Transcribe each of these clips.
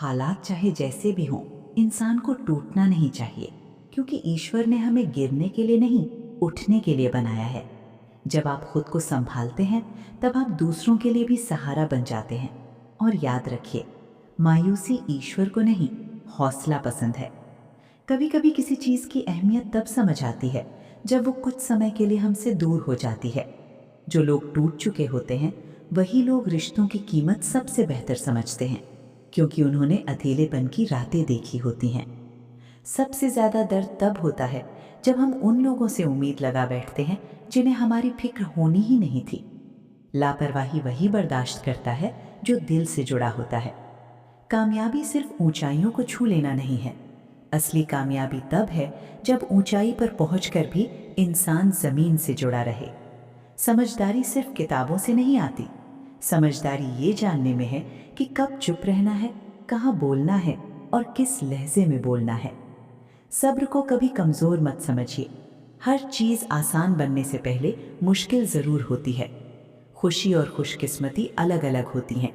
हालात चाहे जैसे भी हों, इंसान को टूटना नहीं चाहिए, क्योंकि ईश्वर ने हमें गिरने के लिए नहीं, उठने के लिए बनाया है। जब आप खुद को संभालते हैं, तब आप दूसरों के लिए भी सहारा बन जाते हैं। और याद रखिए, मायूसी ईश्वर को नहीं, हौसला पसंद है। कभी कभी किसी चीज की अहमियत तब समझ आती है जब वो कुछ समय के लिए हमसे दूर हो जाती है। जो लोग टूट चुके होते हैं, वही लोग रिश्तों की कीमत सबसे बेहतर समझते हैं, क्योंकि उन्होंने अकेलेपन की रातें देखी होती हैं। सबसे ज्यादा दर्द तब होता है जब हम उन लोगों से उम्मीद लगा बैठते हैं जिन्हें हमारी फिक्र होनी ही नहीं थी। लापरवाही वही बर्दाश्त करता है जो दिल से जुड़ा होता है। कामयाबी सिर्फ ऊंचाइयों को छू लेना नहीं है। असली कामयाबी तब है जब ऊंचाई पर पहुंचकर भी इंसान जमीन से जुड़ा रहे। समझदारी सिर्फ किताबों से नहीं आती। समझदारी ये जानने में है कि कब चुप रहना है, कहाँ बोलना है और किस लहजे में बोलना है। सब्र को कभी कमजोर मत समझिए। हर चीज आसान बनने से पहले मुश्किल जरूर होती है। खुशी और खुशकिस्मती अलग अलग होती हैं।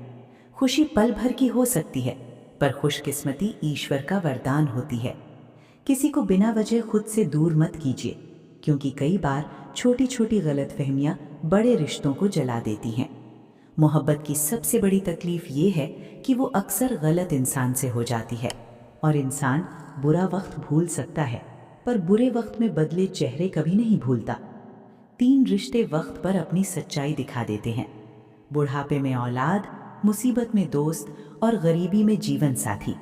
खुशी पल भर की हो सकती है, पर खुशकिस्मती ईश्वर का वरदान होती है। किसी को बिना वजह खुद से दूर मत कीजिए, क्योंकि कई बार छोटी छोटी गलतफहमियां बड़े रिश्तों को जला देती हैं। मोहब्बत की सबसे बड़ी तकलीफ ये है कि वो अक्सर गलत इंसान से हो जाती है। और इंसान बुरा वक्त भूल सकता है, पर बुरे वक्त में बदले चेहरे कभी नहीं भूलता। तीन रिश्ते वक्त पर अपनी सच्चाई दिखा देते हैं: बुढ़ापे में औलाद, मुसीबत में दोस्त और गरीबी में जीवन साथी।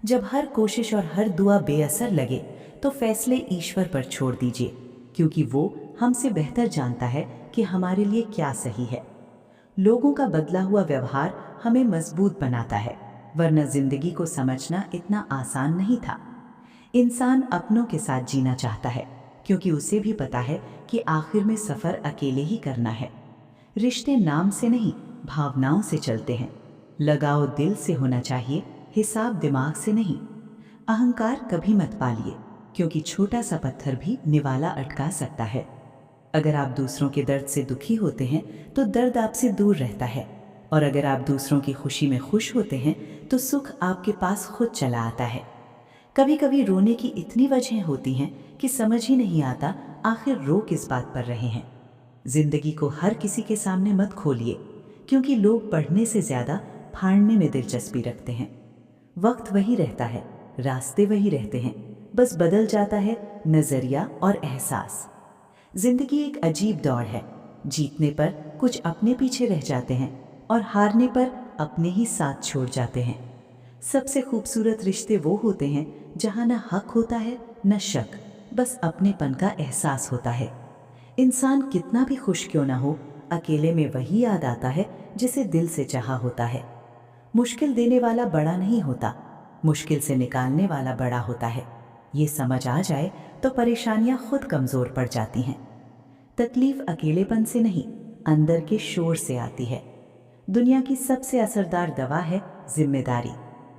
जब हर कोशिश और हर दुआ बेअसर लगे, तो फैसले ईश्वर पर छोड़ दीजिए, क्योंकि वो हमसे बेहतर जानता है कि हमारे लिए क्या सही है। लोगों का बदला हुआ व्यवहार हमें मजबूत बनाता है, वरना जिंदगी को समझना इतना आसान नहीं था। इंसान अपनों के साथ जीना चाहता है, क्योंकि उसे भी पता है कि आखिर में सफर अकेले ही करना है। रिश्ते नाम से नहीं, भावनाओं से चलते हैं। लगाव दिल से होना चाहिए, हिसाब दिमाग से नहीं। अहंकार कभी मत पालिए, क्योंकि छोटा सा पत्थर भी निवाला अटका सकता है। अगर आप दूसरों के दर्द से दुखी होते हैं, तो दर्द आपसे दूर रहता है। और अगर आप दूसरों की खुशी में खुश होते हैं, तो सुख आपके पास खुद चला आता है। कभी कभी रोने की इतनी वजह होती हैं कि समझ ही नहीं आता आखिर रो किस बात पर रहे हैं। जिंदगी को हर किसी के सामने मत खोलिए, क्योंकि लोग पढ़ने से ज्यादा फाड़ने में दिलचस्पी रखते हैं। वक्त वही रहता है, रास्ते वही रहते हैं, बस बदल जाता है नजरिया और एहसास। जिंदगी एक अजीब दौड़ है। जीतने पर कुछ अपने पीछे रह जाते हैं, और हारने पर अपने ही साथ छोड़ जाते हैं। सबसे खूबसूरत रिश्ते वो होते हैं जहां न हक होता है न शक, बस अपनेपन का एहसास होता है। इंसान कितना भी खुश क्यों ना हो, अकेले में वही याद आता है जिसे दिल से चाहा होता है। मुश्किल देने वाला बड़ा नहीं होता, मुश्किल से निकालने वाला बड़ा होता है। ये समझ आ जाए तो परेशानियां खुद कमजोर पड़ जाती हैं। तकलीफ अकेलेपन से नहीं, अंदर के शोर से आती है। दुनिया की सबसे असरदार दवा है जिम्मेदारी।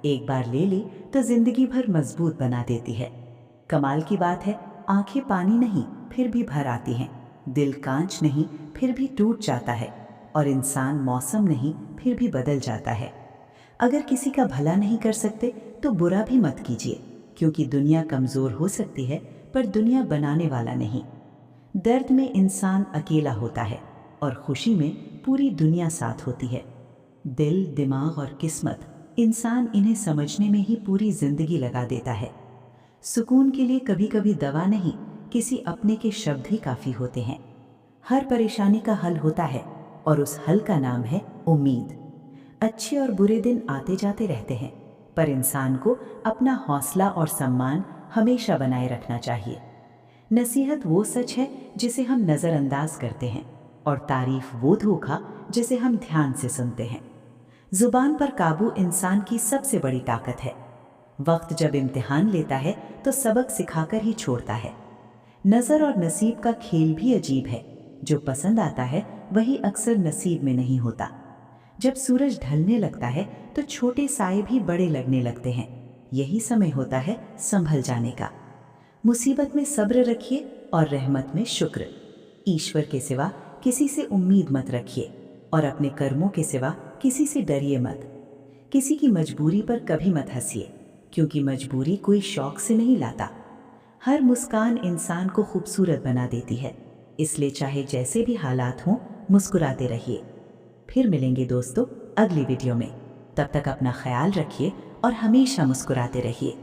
एक बार ले ली तो जिंदगी भर मजबूत बना देती है। कमाल की बात है, आंखें पानी नहीं फिर भी भर आती हैं, दिल कांच नहीं फिर भी टूट जाता है, और इंसान मौसम नहीं फिर भी बदल जाता है। अगर किसी का भला नहीं कर सकते तो बुरा भी मत कीजिए, क्योंकि दुनिया कमजोर हो सकती है, पर दुनिया बनाने वाला नहीं। दर्द में इंसान अकेला होता है, और खुशी में पूरी दुनिया साथ होती है। दिल, दिमाग और किस्मत, इंसान इन्हें समझने में ही पूरी जिंदगी लगा देता है। सुकून के लिए कभी कभी दवा नहीं, किसी अपने के शब्द ही काफी होते हैं। हर परेशानी का हल होता है, और उस हल का नाम है उम्मीद। अच्छे और बुरे दिन आते जाते रहते हैं, पर इंसान को अपना हौसला और सम्मान हमेशा बनाए रखना चाहिए। नसीहत वो सच है जिसे हम नजरअंदाज करते हैं, और तारीफ वो धोखा जिसे हम ध्यान से सुनते हैं। जुबान पर काबू इंसान की सबसे बड़ी ताकत है। वक्त जब इम्तिहान लेता है तो सबक सिखाकर ही छोड़ता है। नजर और नसीब का खेल भी अजीब है। जो पसंद आता है वही अक्सर नसीब में नहीं होता। जब सूरज ढलने लगता है तो छोटे साए भी बड़े लगने लगते हैं। यही समय होता है संभल जाने का। मुसीबत में सब्र रखिए और रहमत में शुक्र। ईश्वर के सिवा किसी से उम्मीद मत रखिए, और अपने कर्मों के सिवा किसी से डरिए मत। किसी की मजबूरी पर कभी मत हंसिए, क्योंकि मजबूरी कोई शौक से नहीं लाता। हर मुस्कान इंसान को खूबसूरत बना देती है, इसलिए चाहे जैसे भी हालात हों, मुस्कुराते रहिए। फिर मिलेंगे दोस्तों अगली वीडियो में। तब तक अपना ख्याल रखिए और हमेशा मुस्कुराते रहिए।